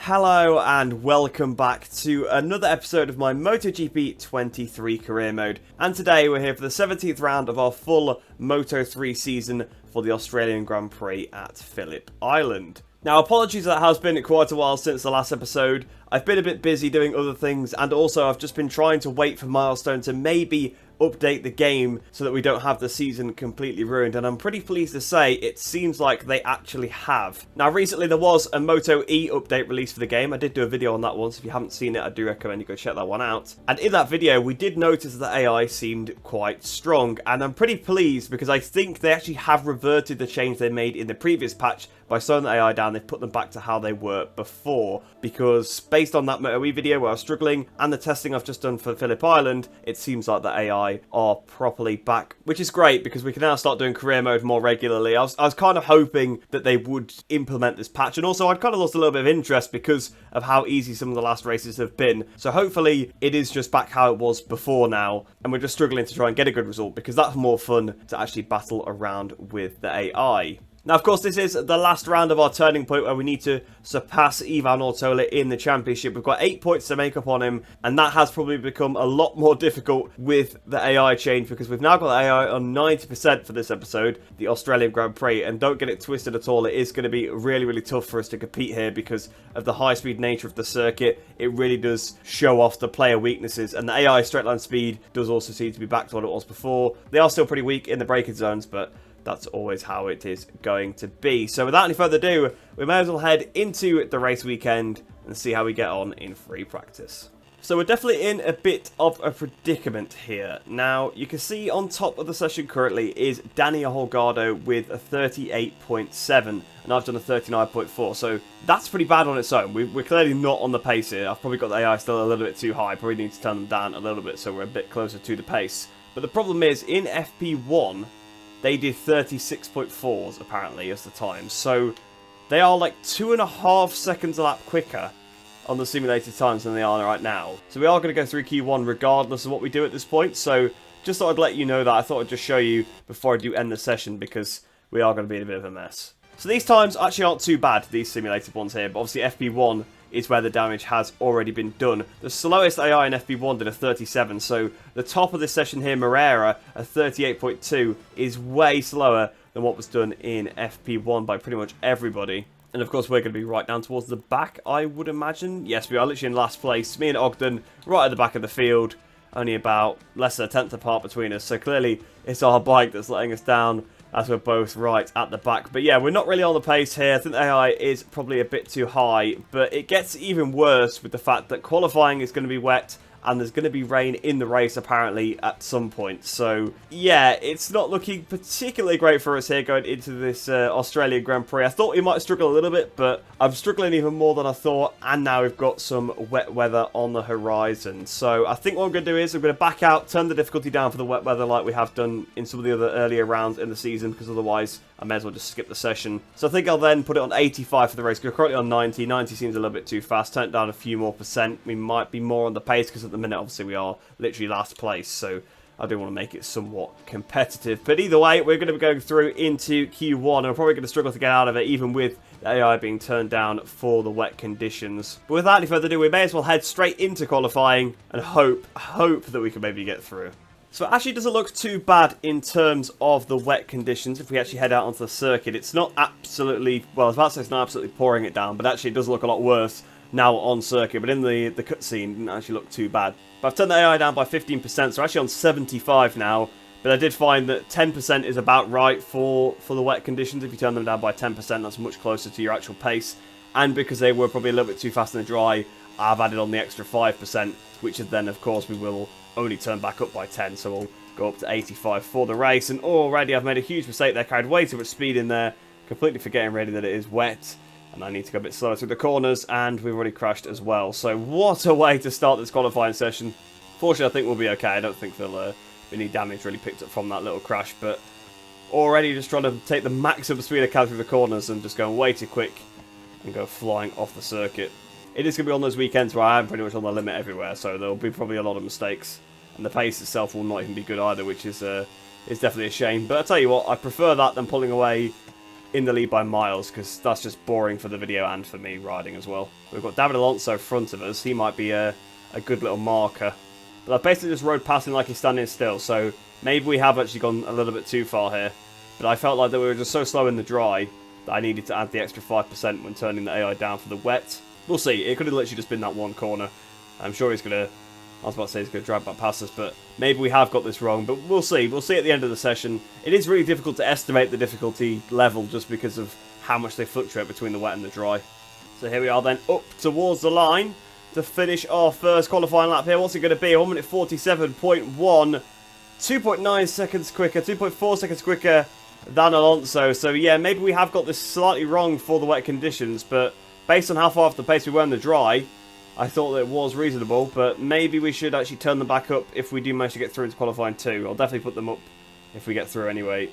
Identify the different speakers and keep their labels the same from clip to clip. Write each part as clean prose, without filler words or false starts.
Speaker 1: Hello and welcome back to another episode of my MotoGP 23 career mode, and today we're here for the 17th round of our full Moto3 season for the Australian Grand Prix at Phillip Island. Now, apologies that has been quite a while since the last episode. I've been a bit busy doing other things, and also I've just been trying to wait for Milestone to maybe update the game so that we don't have the season completely ruined, and I'm pretty pleased to say it seems like they actually have. Now, recently there was a Moto E update released for the game. I did do a video on that one, so if you haven't seen it, I do recommend you go check that one out. And in that video, we did notice that AI seemed quite strong, and I'm pretty pleased because I think they actually have reverted the change they made in the previous patch. By slowing the AI down, they've put them back to how they were before, because based on that Moto E video where I was struggling and the testing I've just done for Phillip Island, it seems like the AI are properly back, which is great because we can now start doing career mode more regularly. I was kind of hoping that they would implement this patch, and also I'd kind of lost a little bit of interest because of how easy some of the last races have been. So hopefully it is just back how it was before now, and we're just struggling to try and get a good result because that's more fun to actually battle around with the AI. Now, of course, this is the last round of our turning point where we need to surpass Ivan Ortola in the championship. We've got 8 points to make up on him, and that has probably become a lot more difficult with the AI change because we've now got the AI on 90% for this episode, the Australian Grand Prix, and don't get it twisted at all. It is going to be really, really tough for us to compete here because of the high-speed nature of the circuit. It really does show off the player weaknesses, and the AI straight line speed does also seem to be back to what it was before. They are still pretty weak in the braking zones, but that's always how it is going to be. So without any further ado, we may as well head into the race weekend and see how we get on in free practice. So we're definitely in a bit of a predicament here. Now, you can see on top of the session currently is Danny Holgado with a 38.7, and I've done a 39.4, so that's pretty bad on its own. We're clearly not on the pace here. I've probably got the AI still a little bit too high. Probably need to turn them down a little bit so we're a bit closer to the pace. But the problem is, in FP1, they did 36.4s apparently as the time, so they are like 2.5 seconds a lap quicker on the simulated times than they are right now. So we are going to go through Q1 regardless of what we do at this point, so just thought I'd let you know that. I thought I'd just show you before I do end the session because we are going to be in a bit of a mess. So these times actually aren't too bad, these simulated ones here, but obviously FP1 is where the damage has already been done. The slowest AI in FP1 did a 37, so the top of this session here, Moreira, a 38.2, is way slower than what was done in FP1 by pretty much everybody. And of course we're going to be right down towards the back, I would imagine. Yes, we are literally in last place. Me and Ogden right at the back of the field, only about less than a tenth apart between us, so clearly it's our bike that's letting us down as we're both right at the back. But yeah, we're not really on the pace here. I think the AI is probably a bit too high, but it gets even worse with the fact that qualifying is going to be wet and there's going to be rain in the race apparently at some point. So yeah, it's not looking particularly great for us here going into this Australian Grand Prix. I thought we might struggle a little bit, but I'm struggling even more than I thought, and now we've got some wet weather on the horizon. So I think what I'm going to do is I'm going to back out, turn the difficulty down for the wet weather like we have done in some of the other earlier rounds in the season, because otherwise I may as well just skip the session. So I think I'll then put it on 85 for the race. We're currently on 90. 90 seems a little bit too fast. Turn it down a few more percent. We might be more on the pace because at the minute, obviously, we are literally last place. So I do want to make it somewhat competitive. But either way, we're going to be going through into Q1. And we're probably going to struggle to get out of it, even with the AI being turned down for the wet conditions. But without any further ado, we may as well head straight into qualifying and hope that we can maybe get through. So it actually doesn't look too bad in terms of the wet conditions. If we actually head out onto the circuit, it's not absolutely, well, I was about to say it's not absolutely pouring it down, but actually it does look a lot worse now on circuit. But in the cutscene, it didn't actually look too bad. But I've turned the AI down by 15%, so we're actually on 75 now. But I did find that 10% is about right for the wet conditions. If you turn them down by 10%, that's much closer to your actual pace. And because they were probably a little bit too fast in the dry, I've added on the extra 5%, which then, of course, we will only turn back up by 10, so we'll go up to 85 for the race. And already I've made a huge mistake there, carried way too much speed in there, completely forgetting really that it is wet, and I need to go a bit slower through the corners, and we've already crashed as well. So what a way to start this qualifying session. Fortunately, I think we'll be okay. I don't think there'll be any damage really picked up from that little crash, but already just trying to take the maximum speed I can through the corners and just going way too quick and go flying off the circuit. It is going to be on those weekends where I am pretty much on the limit everywhere, so there'll be probably a lot of mistakes. And the pace itself will not even be good either, which is definitely a shame. But I tell you what, I prefer that than pulling away in the lead by miles, because that's just boring for the video and for me riding as well. We've got David Alonso in front of us. He might be a good little marker. But I've basically just rode past him like he's standing still, so maybe we have actually gone a little bit too far here. But I felt like that we were just so slow in the dry that I needed to add the extra 5% when turning the AI down for the wet. We'll see. It could have literally just been that one corner. I'm sure he's going to... I was about to say he's going to drag back past us, but maybe we have got this wrong. But we'll see. We'll see at the end of the session. It is really difficult to estimate the difficulty level just because of how much they fluctuate between the wet and the dry. So here we are then, up towards the line to finish our first qualifying lap here. What's it going to be? 1 minute 47.1. 2.9 seconds quicker, 2.4 seconds quicker than Alonso. So yeah, maybe we have got this slightly wrong for the wet conditions, but based on how far off the pace we were in the dry, I thought that it was reasonable, but maybe we should actually turn them back up if we do manage to get through into qualifying 2. I'll definitely put them up if we get through anyway.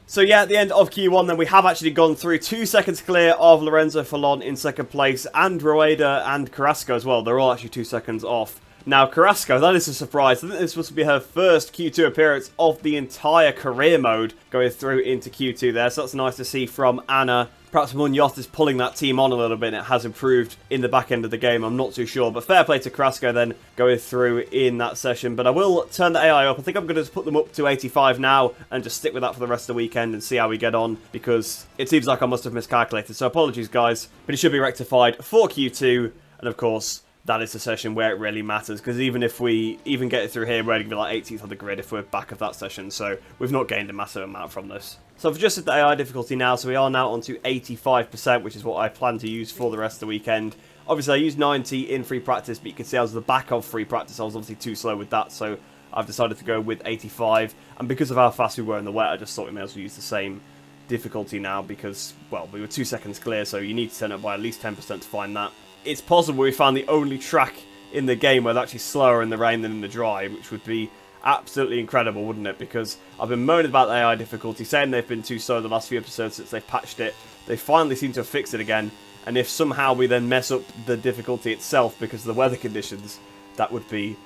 Speaker 1: So yeah, at the end of Q1 then, we have actually gone through 2 seconds clear of Lorenzo Fallon in second place, and Rueda and Carrasco as well. They're all actually 2 seconds off. Now, Carrasco, that is a surprise. I think this was to be her first Q2 appearance of the entire career mode going through into Q2 there, so that's nice to see from Anna. Perhaps Munoz is pulling that team on a little bit, and it has improved in the back end of the game. I'm not too sure, but fair play to Carrasco then going through in that session. But I will turn the AI up. I think I'm going to put them up to 85 now and just stick with that for the rest of the weekend and see how we get on, because it seems like I must have miscalculated. So apologies, guys, but it should be rectified for Q2, and of course, that is the session where it really matters, because even if we even get it through here, we're going to be like 18th on the grid if we're back of that session, so we've not gained a massive amount from this. So I've adjusted the AI difficulty now, so we are now on to 85%, which is what I plan to use for the rest of the weekend. Obviously, I used 90 in free practice, but you can see I was at the back of free practice. I was obviously too slow with that, so I've decided to go with 85. And because of how fast we were in the wet, I just thought we may as well use the same difficulty now because, well, we were 2 seconds clear, so you need to turn it by at least 10% to find that. It's possible we found the only track in the game where they're actually slower in the rain than in the dry, which would be absolutely incredible, wouldn't it? Because I've been moaning about the AI difficulty, saying they've been too slow the last few episodes since they've patched it. They finally seem to have fixed it again, and if somehow we then mess up the difficulty itself because of the weather conditions, that would be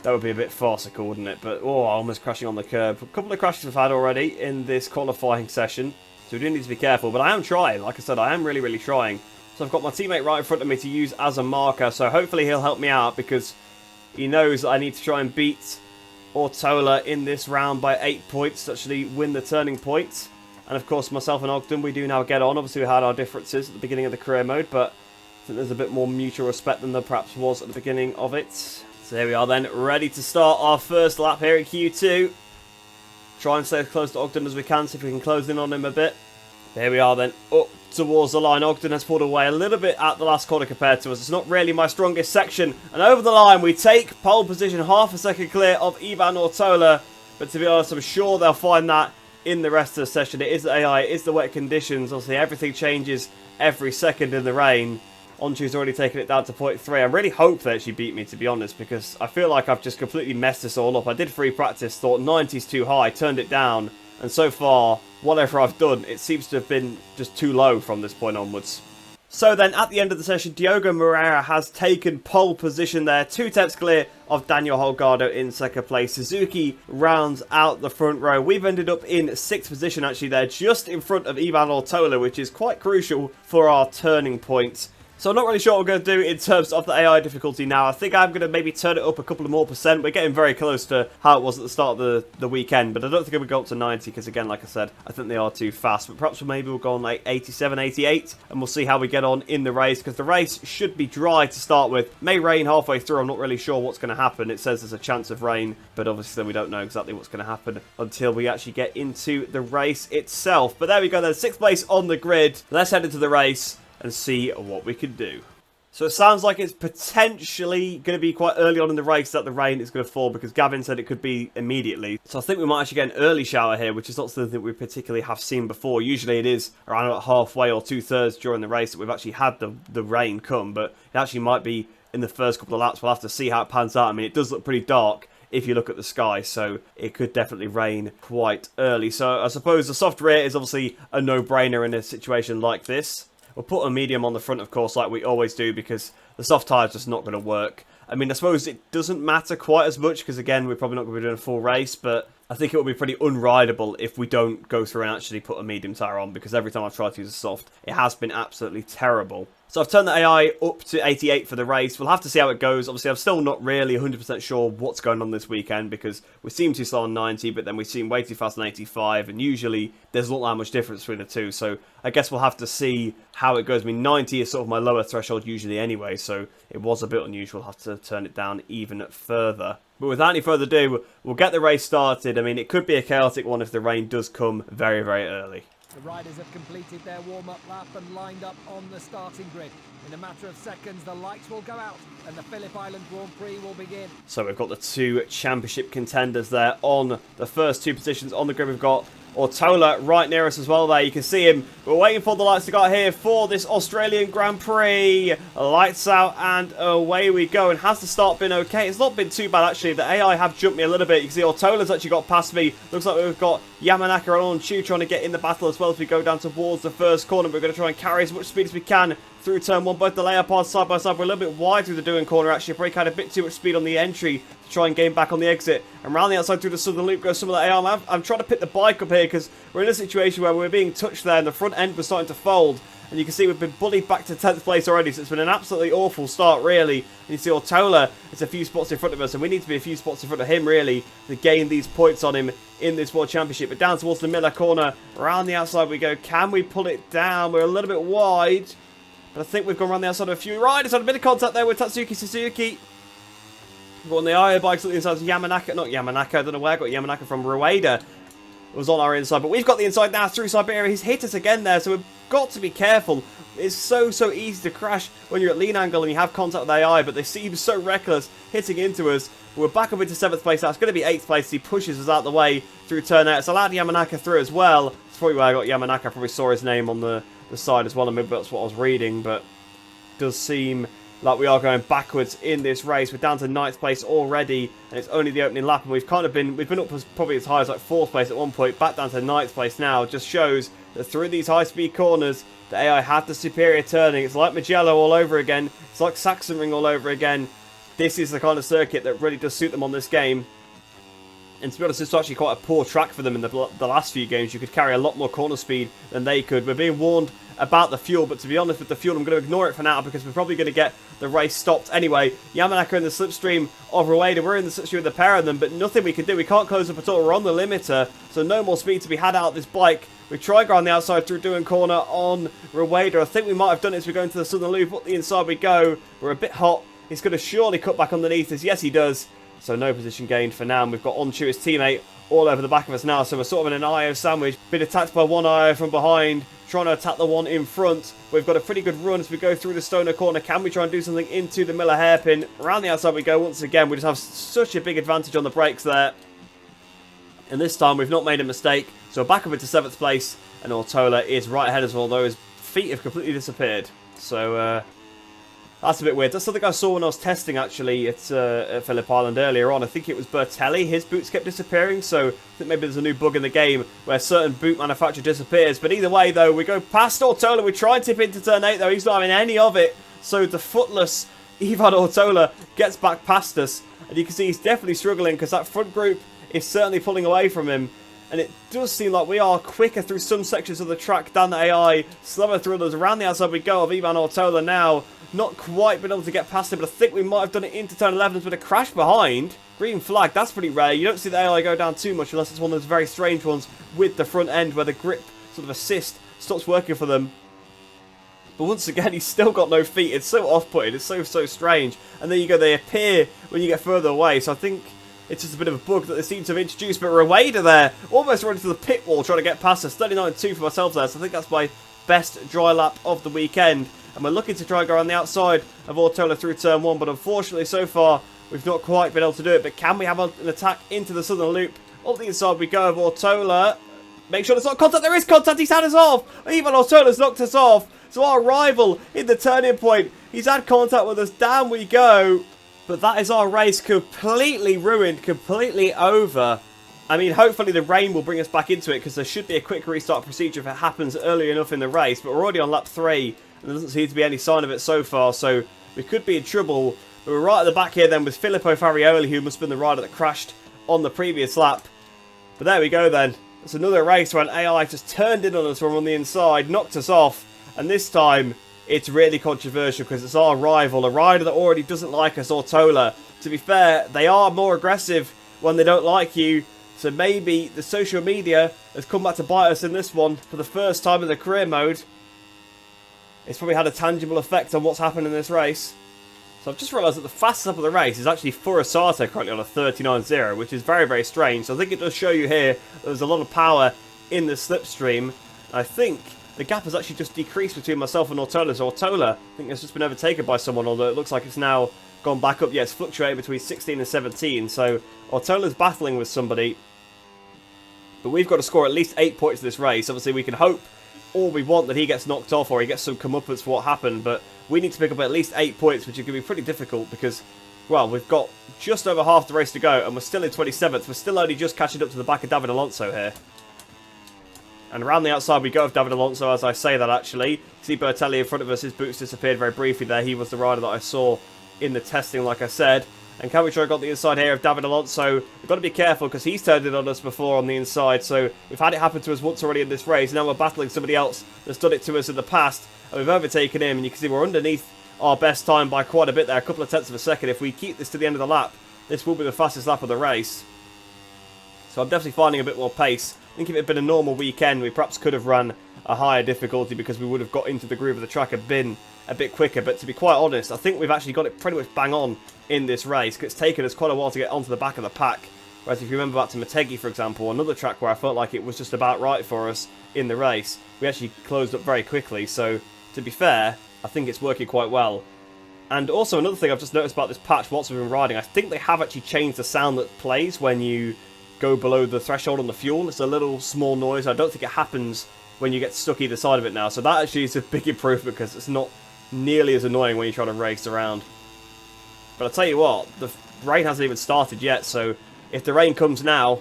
Speaker 1: a bit farcical, wouldn't it? But, oh, almost crashing on the curb. A couple of crashes we've had already in this qualifying session, so we do need to be careful. But I am trying. Like I said, I am really, really trying. So I've got my teammate right in front of me to use as a marker, so hopefully he'll help me out because he knows that I need to try and beat Ortola in this round by 8 points to actually win the turning point. And of course, myself and Ogden, we do now get on. Obviously, we had our differences at the beginning of the career mode, but I think there's a bit more mutual respect than there perhaps was at the beginning of it. So here we are then, ready to start our first lap here at Q2. Try and stay as close to Ogden as we can, see if we can close in on him a bit. Here we are then, up towards the line. Ogden has pulled away a little bit at the last corner compared to us. It's not really my strongest section. And over the line, we take pole position, half a second clear of Ivan Ortola. But to be honest, I'm sure they'll find that in the rest of the session. It is the AI, it is the wet conditions. Obviously, everything changes every second in the rain. Onchu's already taken it down to 0.3. I really hope they actually beat me, to be honest, because I feel like I've just completely messed this all up. I did free practice, thought 90's too high, turned it down. And so far, whatever I've done, it seems to have been just too low from this point onwards. So then, at the end of the session, Diogo Moreira has taken pole position there. 2 tenths clear of Daniel Holgado in second place. Suzuki rounds out the front row. We've ended up in 6th position, actually, there, just in front of Ivan Ortola, which is quite crucial for our turning point. So I'm not really sure what we're going to do in terms of the AI difficulty now. I think I'm going to maybe turn it up a couple of more percent. We're getting very close to how it was at the start of the weekend. But I don't think it would go up to 90 because, again, like I said, I think they are too fast. But perhaps maybe we'll go on like 87, 88. And we'll see how we get on in the race. Because the race should be dry to start with. May rain halfway through. I'm not really sure what's going to happen. It says there's a chance of rain. But obviously we don't know exactly what's going to happen until we actually get into the race itself. But there we go then. 6th place on the grid. Let's head into the race and see what we can do. So it sounds like it's potentially going to be quite early on in the race that the rain is going to fall, because Gavin said it could be immediately. So I think we might actually get an early shower here, which is not something that we particularly have seen before. Usually it is around about halfway or 2/3 during the race that we've actually had the rain come, but it actually might be in the first couple of laps. We'll have to see how it pans out. I mean, it does look pretty dark if you look at the sky, so it could definitely rain quite early. So I suppose the soft rear is obviously a no-brainer in a situation like this. We'll put a medium on the front, of course, like we always do, because the soft tyre's just not going to work. I mean, I suppose it doesn't matter quite as much, because, again, we're probably not going to be doing a full race, but I think it will be pretty unrideable if we don't go through and actually put a medium tyre on, because every time I've tried to use a soft, it has been absolutely terrible. So I've turned the AI up to 88 for the race. We'll have to see how it goes. Obviously, I'm still not really 100% sure what's going on this weekend, because we seem too slow on 90, but then we seem way too fast on 85, and usually there's not that much difference between the two. So I guess we'll have to see how it goes. I mean, 90 is sort of my lower threshold usually anyway, so it was a bit unusual. I'll have to turn it down even further. But without any further ado, we'll get the race started. I mean, it could be a chaotic one if the rain does come very, very early.
Speaker 2: The riders have completed their warm-up lap and lined up on the starting grid. In a matter of seconds, the lights will go out and the Phillip Island Grand Prix will begin. So
Speaker 1: we've got the two championship contenders there on the first two positions on the grid. We've got Ortola right near us as well there. You can see him. We're waiting for the lights to go out here for this Australian Grand Prix. Lights out and away we go. And has the start been okay? It's not been too bad actually. The AI have jumped me a little bit. You can see Ortola's actually got past me. Looks like we've got Yamanaka and On Chu trying to get in the battle as well as we go down towards the first corner. We're going to try and carry as much speed as we can through turn one. Both the layout paths side by side. We're a little bit wide through the doing corner actually. Probably had a bit too much speed on the entry to try and gain back on the exit. And round the outside through the southern loop goes some of the AI. I'm trying to pick the bike up here because we're in a situation where we're being touched there and the front end was starting to fold. And you can see we've been bullied back to 10th place already, so it's been an absolutely awful start, really. And you see Ortola is a few spots in front of us, and we need to be a few spots in front of him, really, to gain these points on him in this World Championship. But down towards the Miller corner, around the outside we go. Can we pull it down? We're a little bit wide, but I think we've gone around the outside of a few riders. Had a bit of contact there with Tatsuki Suzuki. We've got on the IA bikes on the inside of Yamanaka. Not Yamanaka, I don't know where I got Yamanaka from. Rueda was on our inside, but we've got the inside now through Siberia. He's hit us again there, so we've got to be careful. It's so easy to crash when you're at lean angle and you have contact with AI, but they seem so reckless hitting into us. We're back up into 7th place now. It's going to be 8th place. He pushes us out the way through turn 8. It's allowed Yamanaka through as well. That's probably where I got Yamanaka. I probably saw his name on the side as well, and maybe that's what I was reading, but it does seem like we are going backwards in this race. We're down to 9th place already, and it's only the opening lap, and we've been up as probably as high as like 4th place at one point, back down to 9th place now. It just shows that through these high-speed corners, the AI had the superior turning. It's like Mugello all over again. It's like Sachsenring all over again. This is the kind of circuit that really does suit them on this game. And to be honest, it's actually quite a poor track for them in the last few games. You could carry a lot more corner speed than they could. We're being warned about the fuel, but to be honest with the fuel, I'm going to ignore it for now because we're probably going to get the race stopped anyway. Yamanaka in the slipstream of Rueda. We're in the slipstream with the pair of them, but nothing we can do. We can't close up at all. We're on the limiter, so no more speed to be had out of this bike. We try go on the outside through doing corner on Rueda. I think we might have done it as we go into the southern loop. Up the inside we go. We're a bit hot. He's going to surely cut back underneath us. Yes, he does. So no position gained for now. And we've got Onchu, his teammate, all over the back of us now. So we're sort of in an IO sandwich. Been attacked by one IO from behind, trying to attack the one in front. We've got a pretty good run as we go through the Stoner corner. Can we try and do something into the Miller hairpin? Around the outside we go once again. We just have such a big advantage on the brakes there. And this time we've not made a mistake. So we're back up into 7th place. And Ortola is right ahead as well, though his feet have completely disappeared. So that's a bit weird. That's something I saw when I was testing, actually, at Phillip Island earlier on. I think it was Bertelli. His boots kept disappearing, so I think maybe there's a new bug in the game where certain boot manufacturer disappears. But either way, though, we go past Ortola. We try and tip into turn 8, though. He's not having any of it. So the footless Ivan Ortola gets back past us. And you can see he's definitely struggling because that front group is certainly pulling away from him. And it does seem like we are quicker through some sections of the track than the AI. Slower through others. Around the outside we go of Ivan Ortola now. Not quite been able to get past him, but I think we might have done it into turn 11 with a crash behind. Green flag, that's pretty rare. You don't see the AI go down too much unless it's one of those very strange ones with the front end where the grip sort of assist stops working for them. But once again, he's still got no feet. It's so off-putting. It's so strange. And there you go. They appear when you get further away. So I think it's just a bit of a bug that they seem to have introduced. But Rueda there, almost running to the pit wall trying to get past us. 39.2 for myself there. So I think that's my best dry lap of the weekend. And we're looking to try and go around the outside of Ortola through turn 1. But unfortunately, so far, we've not quite been able to do it. But can we have an attack into the southern loop? Up the inside we go of Ortola. Make sure there's not contact. There is contact. He's had us off. Even Ortola's knocked us off. So our rival in the turning point, he's had contact with us. Down we go. But that is our race completely ruined, completely over. I mean, hopefully the rain will bring us back into it because there should be a quick restart procedure if it happens early enough in the race. But we're already on lap 3 and there doesn't seem to be any sign of it so far. So we could be in trouble. But we're right at the back here then with Filippo Farioli, who must have been the rider that crashed on the previous lap. But there we go then. It's another race where an AI just turned in on us from on the inside, knocked us off, and this time it's really controversial because it's our rival, a rider that already doesn't like us, Ortola. To be fair, they are more aggressive when they don't like you, so maybe the social media has come back to bite us in this one for the first time in the career mode. It's probably had a tangible effect on what's happened in this race. So I've just realised that the fastest lap of the race is actually Furusato currently on a 39.0, which is very, very strange. So I think it does show you here that there's a lot of power in the slipstream. I think the gap has actually just decreased between myself and Ortola. So Ortola, I think, has just been overtaken by someone, although it looks like it's now gone back up. Yeah, it's fluctuating between 16 and 17. So Ortola's battling with somebody. But we've got to score at least 8 points in this race. Obviously, we can hope all we want that he gets knocked off or he gets some comeuppance for what happened, but we need to pick up at least 8 points, which is going to be pretty difficult because, well, we've got just over half the race to go and we're still in 27th. We're still only just catching up to the back of David Alonso here. And around the outside we go with David Alonso as I say that actually. See Bertelli in front of us, his boots disappeared very briefly there. He was the rider that I saw in the testing, like I said. And Cavitro got the inside here of David Alonso. We've got to be careful because he's turned it on us before on the inside. So we've had it happen to us once already in this race. Now we're battling somebody else that's done it to us in the past. And we've overtaken him. And you can see we're underneath our best time by quite a bit there. A couple of tenths of a second. If we keep this to the end of the lap, this will be the fastest lap of the race. So I'm definitely finding a bit more pace. I think if it had been a normal weekend, we perhaps could have run a higher difficulty because we would have got into the groove of the track and been a bit quicker. But to be quite honest, I think we've actually got it pretty much bang on in this race, because it's taken us quite a while to get onto the back of the pack. Whereas if you remember back to Motegi, for example, another track where I felt like it was just about right for us in the race, we actually closed up very quickly. So to be fair, I think it's working quite well. And also another thing I've just noticed about this patch whilst we've been riding, I think they have actually changed the sound that plays when you go below the threshold on the fuel. It's a little small noise. I don't think it happens when you get stuck either side of it now. So that actually is a big improvement because it's not nearly as annoying when you try to race around. But I'll tell you what, the rain hasn't even started yet, so if the rain comes now,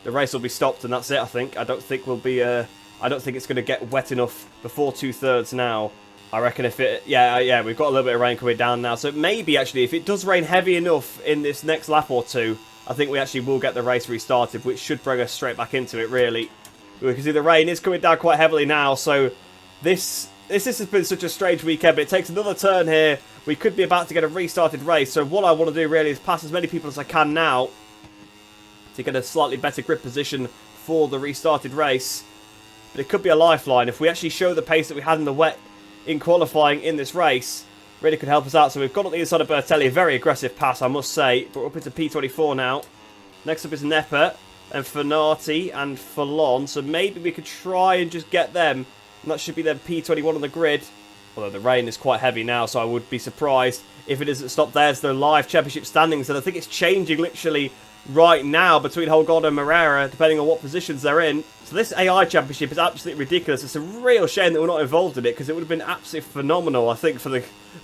Speaker 1: the race will be stopped and that's it, I think. I don't think we'll be, I don't think it's going to get wet enough before 2/3 now. I reckon if it, yeah, we've got a little bit of rain coming down now, so maybe actually if it does rain heavy enough in this next lap or two, I think we actually will get the race restarted, which should bring us straight back into it, really. We can see the rain is coming down quite heavily now, so this has been such a strange weekend, but it takes another turn here. We could be about to get a restarted race, so what I want to do really is pass as many people as I can now to get a slightly better grip position for the restarted race. But it could be a lifeline. If we actually show the pace that we had in the wet in qualifying in this race, really could help us out. So we've got on the inside of Bertelli, a very aggressive pass, I must say. But we're up into P24 now. Next up is Nepa and Fanati and Fallon, so maybe we could try and just get them. And that should be their P21 on the grid. Although the rain is quite heavy now, so I would be surprised if it isn't stopped. There's the live championship standings, and I think it's changing literally right now between Holgado and Moreira, depending on what positions they're in. So this AI championship is absolutely ridiculous. It's a real shame that we're not involved in it, because it would have been absolutely phenomenal, I think, for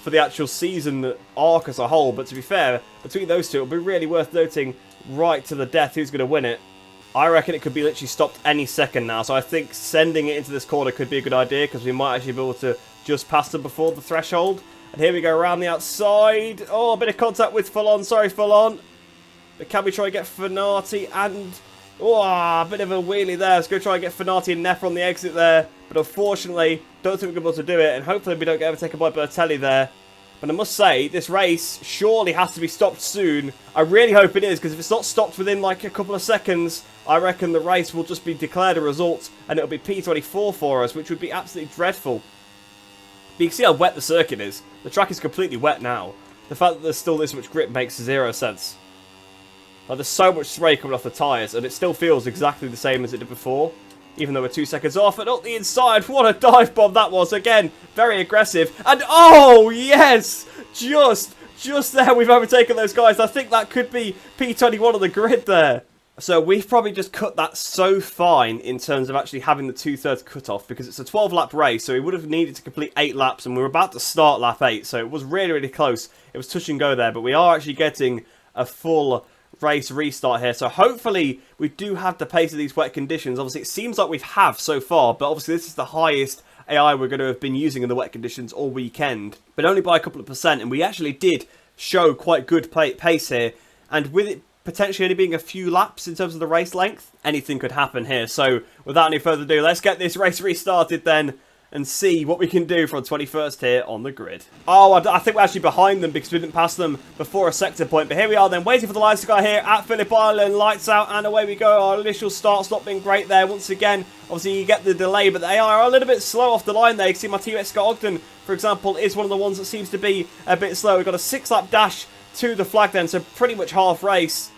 Speaker 1: the actual season arc as a whole. But to be fair, between those two, it'll be really worth noting right to the death who's going to win it. I reckon it could be literally stopped any second now, so I think sending it into this corner could be a good idea, because we might actually be able to just pass them before the threshold. And here we go around the outside. Oh, a bit of contact with Fallon. Sorry, Fallon. But can we try and get Fanati and... oh, a bit of a wheelie there. Let's go try and get Fanati and Nepa on the exit there. But unfortunately, don't think we're going to be able to do it. And hopefully we don't get overtaken by Bertelli there. But I must say, this race surely has to be stopped soon. I really hope it is, because if it's not stopped within like a couple of seconds, I reckon the race will just be declared a result and it'll be P24 for us, which would be absolutely dreadful. But you can see how wet the circuit is. The track is completely wet now. The fact that there's still this much grip makes zero sense. Like, there's so much spray coming off the tyres, and it still feels exactly the same as it did before. Even though we're 2 seconds off, and up the inside, what a dive bomb that was. Again, very aggressive. And oh, yes! Just there, we've overtaken those guys. I think that could be P21 on the grid there. So we've probably just cut that so fine in terms of actually having the 2/3 cut off, because it's a 12-lap race, so we would have needed to complete 8 laps, and we were about to start lap 8, so it was really, really close. It was touch and go there, but we are actually getting a full race restart here, so hopefully we do have the pace of these wet conditions. Obviously, it seems like we have so far, but obviously this is the highest AI we're going to have been using in the wet conditions all weekend, but only by a couple of percent, and we actually did show quite good pace here. And with it potentially only being a few laps in terms of the race length, anything could happen here. So without any further ado, let's get this race restarted then and see what we can do for 21st here on the grid. Oh, I think we're actually behind them because we didn't pass them before a sector point. But here we are then, waiting for the lights to go here at Phillip Island. Lights out and away we go. Our initial start's not been great there. Once again, obviously you get the delay, but they are a little bit slow off the line there. You can see my teammate Scott Ogden, for example, is one of the ones that seems to be a bit slow. We've got a 6-lap dash to the flag then, so pretty much half race.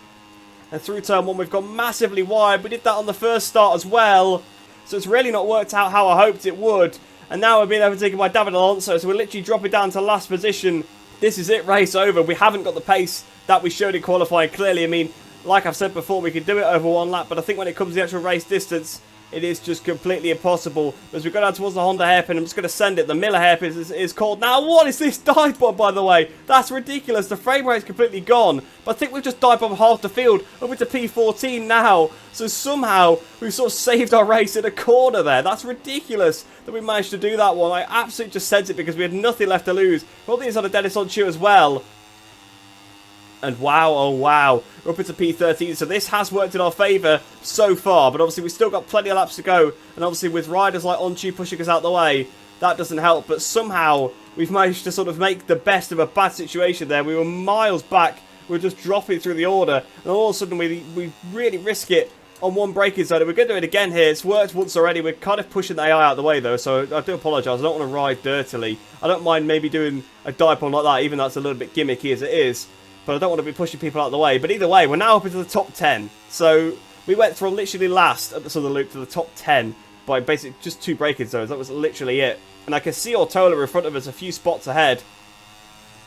Speaker 1: And through turn 1, we've gone massively wide. We did that on the first start as well. So it's really not worked out how I hoped it would. And now we're being overtaken by David Alonso. So we're literally dropping down to last position. This is it, race over. We haven't got the pace that we showed in qualifying clearly. I mean, like I've said before, we could do it over 1 lap. But I think when it comes to the actual race distance, it is just completely impossible. As we go down towards the Honda hairpin, I'm just going to send it. The Miller hairpin is called. Now, what is this dive bomb, by the way? That's ridiculous. The frame rate's completely gone. But I think we've just dive bombed half the field up into P14 now. So somehow, we've sort of saved our race in a corner there. That's ridiculous that we managed to do that one. I absolutely just sent it because we had nothing left to lose. Well, these are the Dennis on Chew as well. And wow, oh wow, we're up into P13, so this has worked in our favour so far, but obviously we've still got plenty of laps to go, and obviously with riders like Onchu pushing us out the way, that doesn't help, but somehow we've managed to sort of make the best of a bad situation there. We were miles back, we were just dropping through the order, and all of a sudden we really risk it on one braking zone, and we're going to do it again here. It's worked once already. We're kind of pushing the AI out of the way though, so I do apologise. I don't want to ride dirtily. I don't mind maybe doing a dive bomb like that, even though it's a little bit gimmicky as it is. But I don't want to be pushing people out of the way. But either way, we're now up into the top 10. So we went from literally last at the sort of loop to the top 10 by basically just 2 braking zones. That was literally it. And I can see Ortola in front of us a few spots ahead.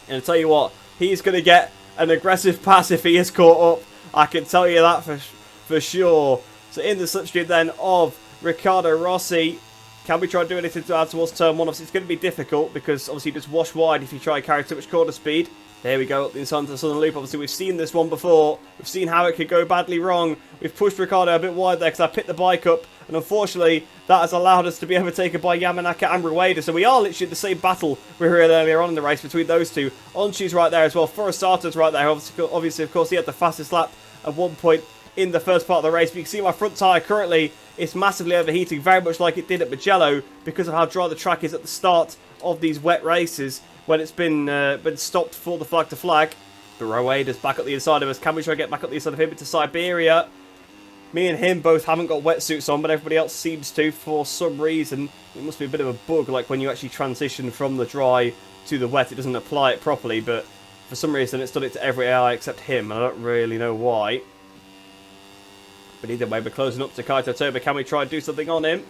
Speaker 1: And I'll tell you what, he's going to get an aggressive pass if he is caught up. I can tell you that for sure. So in the slipstream then of Riccardo Rossi. Can we try and do anything to add towards turn 1? Obviously it's going to be difficult because obviously you just wash wide if you try and carry too much corner speed. There we go, up the inside of the southern loop. Obviously, we've seen this one before. We've seen how it could go badly wrong. We've pushed Riccardo a bit wide there because I picked the bike up. And unfortunately, that has allowed us to be overtaken by Yamanaka and Rueda. So we are literally in the same battle we were in earlier on in the race between those two. Onchu's right there as well. Forasato's right there. Obviously, of course, he had the fastest lap at one point in the first part of the race. But you can see my front tyre currently is massively overheating, very much like it did at Mugello because of how dry the track is at the start of these wet races when it's been stopped for the flag to flag. But Rueda's back up the inside of us. Can we try to get back up the inside of him into Siberia? Me and him both haven't got wetsuits on, but everybody else seems to for some reason. It must be a bit of a bug, like when you actually transition from the dry to the wet, it doesn't apply it properly, but for some reason it's done it to every AI except him, and I don't really know why. But either way, we're closing up to Kaito Toba. Can we try and do something on him?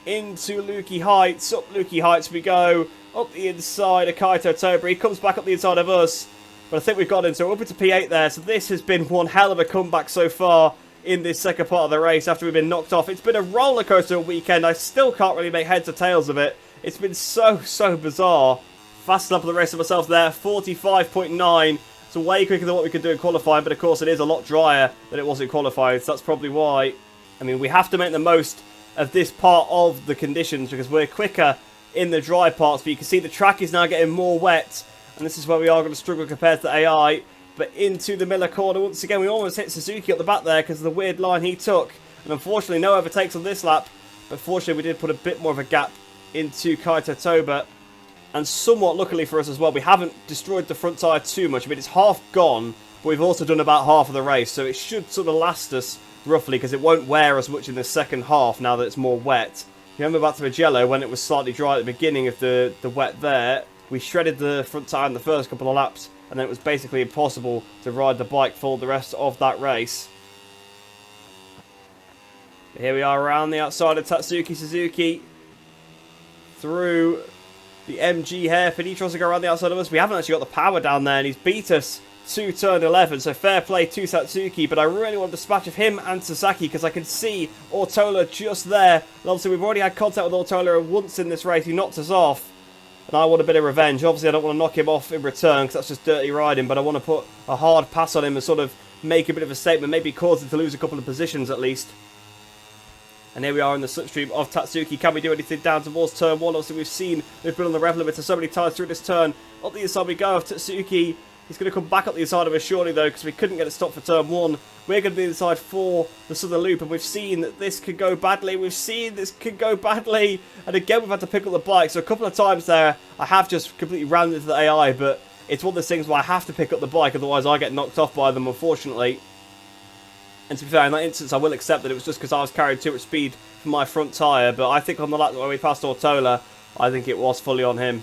Speaker 1: Into Lukey Heights. Up Lukey Heights we go. Up the inside of Kaito Toba. He comes back up the inside of us. But I think we've got him. So we're up into P8 there. So this has been one hell of a comeback so far in this second part of the race after we've been knocked off. It's been a roller coaster weekend. I still can't really make heads or tails of it. It's been so bizarre. Fast lap of the race of myself there. 45.9. It's way quicker than what we could do in qualifying. But of course it is a lot drier than it was in qualifying. So that's probably why. I mean, we have to make the most of this part of the conditions because we're quicker in the dry parts, but you can see the track is now getting more wet, and this is where we are going to struggle compared to the AI. But into the Miller corner once again, we almost hit Suzuki at the back there because of the weird line he took, and unfortunately no overtakes on this lap, but fortunately we did put a bit more of a gap into Kaito Toba, and somewhat luckily for us as well, we haven't destroyed the front tyre too much. I mean, it's half gone, but we've also done about half of the race, so it should sort of last us roughly because it won't wear as much in the second half now that it's more wet. Remember back to Mugello when it was slightly dry at the beginning of the wet there. We shredded the front tyre in the first couple of laps, and then it was basically impossible to ride the bike for the rest of that race. But here we are around the outside of Tatsuki Suzuki. Through the MG hairpin. He tries to go around the outside of us. We haven't actually got the power down there, and he's beat us to turn 11, so fair play to Satsuki, but I really want to dispatch of him and Sasaki because I can see Ortola just there. And obviously we've already had contact with Ortola once in this race. He knocked us off, and I want a bit of revenge. Obviously I don't want to knock him off in return because that's just dirty riding, but I want to put a hard pass on him and sort of make a bit of a statement, maybe cause him to lose a couple of positions at least. And here we are in the slipstream of Tatsuki. Can we do anything down towards turn 1? Obviously we've been on the rev limiter so many times through this turn. Up the inside we go of Tatsuki. He's going to come back up the inside of us surely though, because we couldn't get it stopped for turn 1. We're going to be inside for the southern loop, and we've seen that this could go badly. We've seen this could go badly. And again, we've had to pick up the bike. So a couple of times there, I have just completely rammed into the AI, but it's one of those things where I have to pick up the bike, otherwise I get knocked off by them, unfortunately. And to be fair, in that instance, I will accept that it was just because I was carrying too much speed from my front tyre. But I think on the lap where we passed Ortola, I think it was fully on him.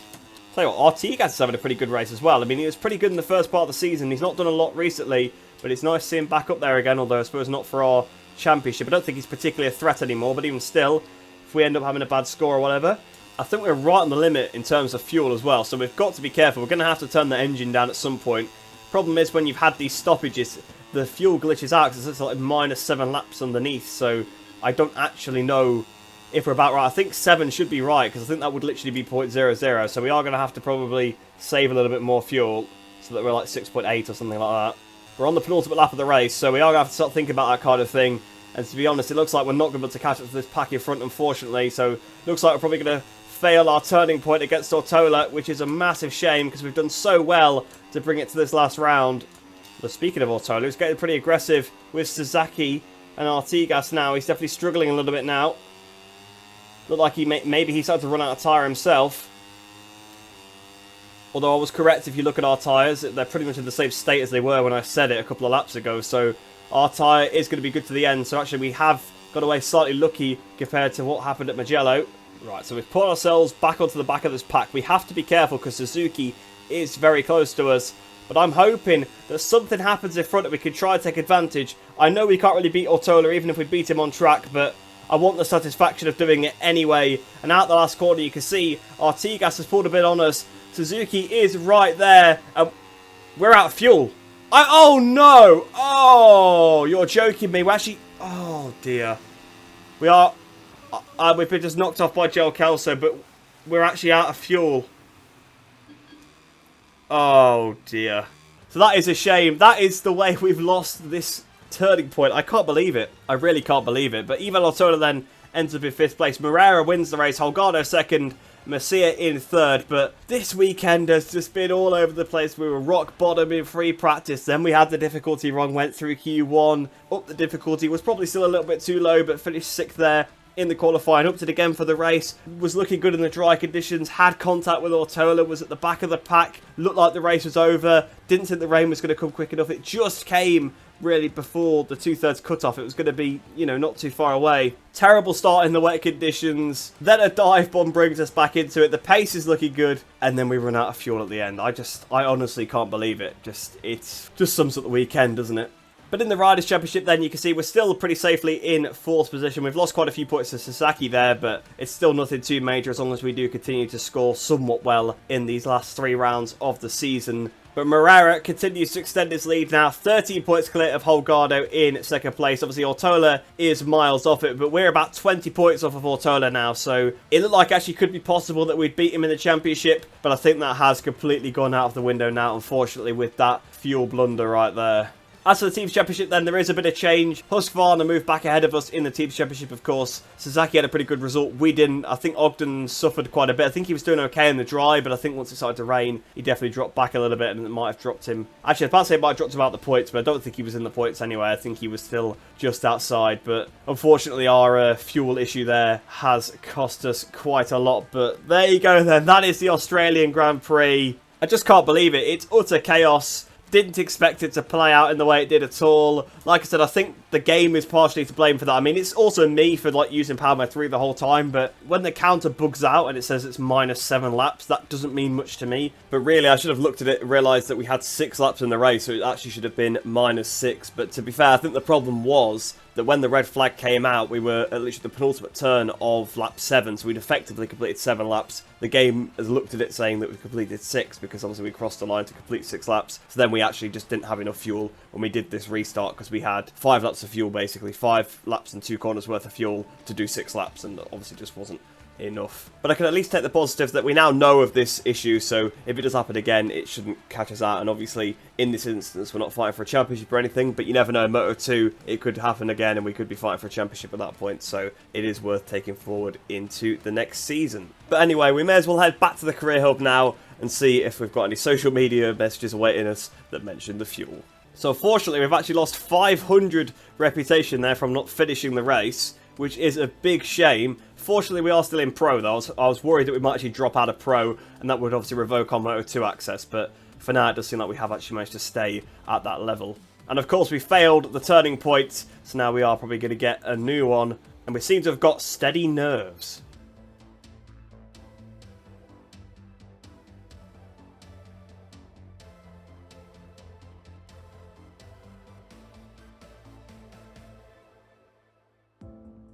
Speaker 1: Tell you what, Artigas is having a pretty good race as well. I mean, he was pretty good in the first part of the season. He's not done a lot recently, but it's nice to see him back up there again, although I suppose not for our championship. I don't think he's particularly a threat anymore, but even still, if we end up having a bad score or whatever, I think we're right on the limit in terms of fuel as well, so we've got to be careful. We're going to have to turn the engine down at some point. Problem is, when you've had these stoppages, the fuel glitches out because it's like -7 laps underneath, so I don't actually know if we're about right. I think 7 should be right, because I think that would literally be 0.00, so we are going to have to probably save a little bit more fuel, so that we're like 6.8 or something like that. We're on the penultimate lap of the race, so we are going to have to start thinking about that kind of thing, and to be honest, it looks like we're not going to be able to catch up to this pack in front, unfortunately, so it looks like we're probably going to fail our turning point against Ortola, which is a massive shame, because we've done so well to bring it to this last round. But speaking of Ortola, he's getting pretty aggressive with Suzuki and Artigas now. He's definitely struggling a little bit now. Looked like maybe he started to run out of tyre himself. Although I was correct, if you look at our tyres, they're pretty much in the same state as they were when I said it a couple of laps ago. So our tyre is going to be good to the end. So actually we have got away slightly lucky compared to what happened at Mugello. Right, so we've put ourselves back onto the back of this pack. We have to be careful because Suzuki is very close to us. But I'm hoping that something happens in front that we can try and take advantage. I know we can't really beat Ortola even if we beat him on track, but I want the satisfaction of doing it anyway. And out the last corner you can see Artigas has pulled a bit on us. Suzuki is right there. And we're out of fuel. Oh no! Oh, you're joking me. We're actually... Oh dear. We are... we've been just knocked off by Joel Kelso, but we're actually out of fuel. Oh dear. So that is a shame. That is the way we've lost this turning point. I can't believe it. I really can't believe it. But Ivan Ortola then ends up in 5th place. Moreira wins the race. Holgado 2nd. Messiah in 3rd. But this weekend has just been all over the place. We were rock bottom in free practice. Then we had the difficulty wrong. Went through Q1. Up the difficulty. Was probably still a little bit too low, but finished 6th there in the qualifying. Upped it again for the race. Was looking good in the dry conditions. Had contact with Ortola. Was at the back of the pack. Looked like the race was over. Didn't think the rain was going to come quick enough. It just came really before the 2/3 cutoff. It was going to be, you know, not too far away. Terrible start in the wet conditions. Then a dive bomb brings us back into it. The pace is looking good. And then we run out of fuel at the end. I honestly can't believe it. It just sums up the weekend, doesn't it? But in the Riders' Championship then, you can see we're still pretty safely in 4th position. We've lost quite a few points to Sasaki there, but it's still nothing too major as long as we do continue to score somewhat well in these last 3 rounds of the season. But Moreira continues to extend his lead now, 13 points clear of Holgado in 2nd place. Obviously, Ortola is miles off it, but we're about 20 points off of Ortola now, so it looked like actually could be possible that we'd beat him in the championship, but I think that has completely gone out of the window now, unfortunately, with that fuel blunder right there. As for the Teams Championship then, there is a bit of change. Husqvarna moved back ahead of us in the Teams Championship, of course. Sasaki had a pretty good result. We didn't. I think Ogden suffered quite a bit. I think he was doing okay in the dry, but I think once it started to rain, he definitely dropped back a little bit, and it might have dropped him. Actually, I was about to say it might have dropped him out the points, but I don't think he was in the points anyway. I think he was still just outside. But unfortunately, our fuel issue there has cost us quite a lot. But there you go then. That is the Australian Grand Prix. I just can't believe it. It's utter chaos. Didn't expect it to play out in the way it did at all. Like I said, I think the game is partially to blame for that. I mean, it's also me for like using Power Mode 3 the whole time, but when the counter bugs out and it says it's -7 laps, that doesn't mean much to me. But really, I should have looked at it and realised that we had 6 laps in the race, so it actually should have been -6. But to be fair, I think the problem was that when the red flag came out, we were at least the penultimate turn of lap 7, so we'd effectively completed 7 laps. The game has looked at it saying that we completed 6, because obviously we crossed the line to complete 6 laps. So then we actually just didn't have enough fuel when we did this restart, because we had 5 laps of fuel, basically 5 laps and 2 corners worth of fuel to do 6 laps, and obviously just wasn't enough. But I can at least take the positive that we now know of this issue, so if it does happen again, it shouldn't catch us out. And obviously, in this instance, we're not fighting for a championship or anything, but you never know. In Moto 2, it could happen again, and we could be fighting for a championship at that point, so it is worth taking forward into the next season. But anyway, we may as well head back to the Career Hub now and see if we've got any social media messages awaiting us that mention the fuel. So unfortunately, we've actually lost 500 reputation there from not finishing the race, which is a big shame. Fortunately, we are still in Pro, though. I was worried that we might actually drop out of Pro, and that would obviously revoke our Moto 2 access, but for now, it does seem like we have actually managed to stay at that level. And of course, we failed the turning point, so now we are probably going to get a new one, and we seem to have got steady nerves.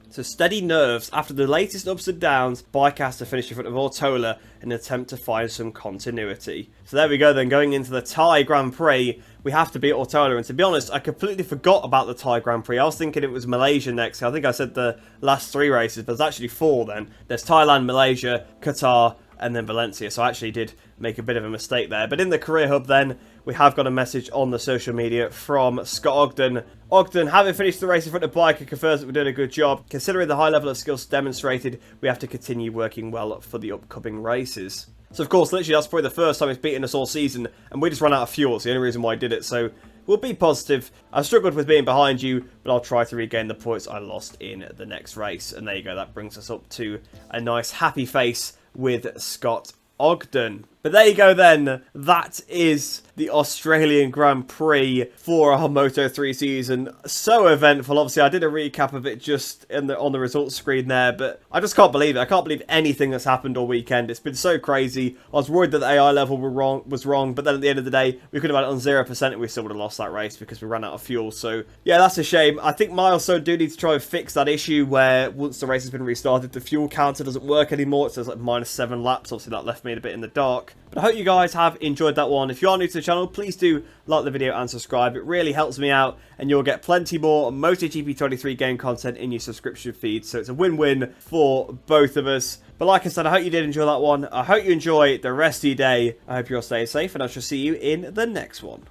Speaker 1: So steady nerves after the latest ups and downs. Bike has to finish in front of Ortola in an attempt to find some continuity. So there we go then, going into the Thai Grand Prix, we have to beat Ortola. And to be honest, I completely forgot about the Thai Grand Prix. I was thinking it was Malaysia next. I think I said the last 3 races, but there's actually 4 then. There's Thailand, Malaysia, Qatar, and then Valencia. So I actually did make a bit of a mistake there. But in the career hub then, we have got a message on the social media from Scott Ogden. Ogden, having finished the race in front of Biker, confirms that we're doing a good job. Considering the high level of skills demonstrated, we have to continue working well for the upcoming races. So of course, literally that's probably the first time it's beaten us all season, and we just ran out of fuel. It's the only reason why I did it. So we'll be positive. I struggled with being behind you, but I'll try to regain the points I lost in the next race. And there you go, that brings us up to a nice happy face with Scott Ogden. But there you go then, that is the Australian Grand Prix for our Moto 3 season. So eventful. Obviously I did a recap of it just on the results screen there, but I just can't believe it. I can't believe anything that's happened all weekend. It's been so crazy. I was worried that the AI level was wrong, but then at the end of the day, we could have had it on 0% and we still would have lost that race because we ran out of fuel. So yeah, that's a shame. I think Milestone do need to try and fix that issue where once the race has been restarted, the fuel counter doesn't work anymore. It says like -7 laps. Obviously that left me a bit in the dark. But I hope you guys have enjoyed that one. If you are new to the channel, please do like the video and subscribe. It really helps me out, and you'll get plenty more MotoGP 23 game content in your subscription feed. So it's a win-win for both of us. But like I said, I hope you did enjoy that one. I hope you enjoy the rest of your day. I hope you're staying safe, and I shall see you in the next one.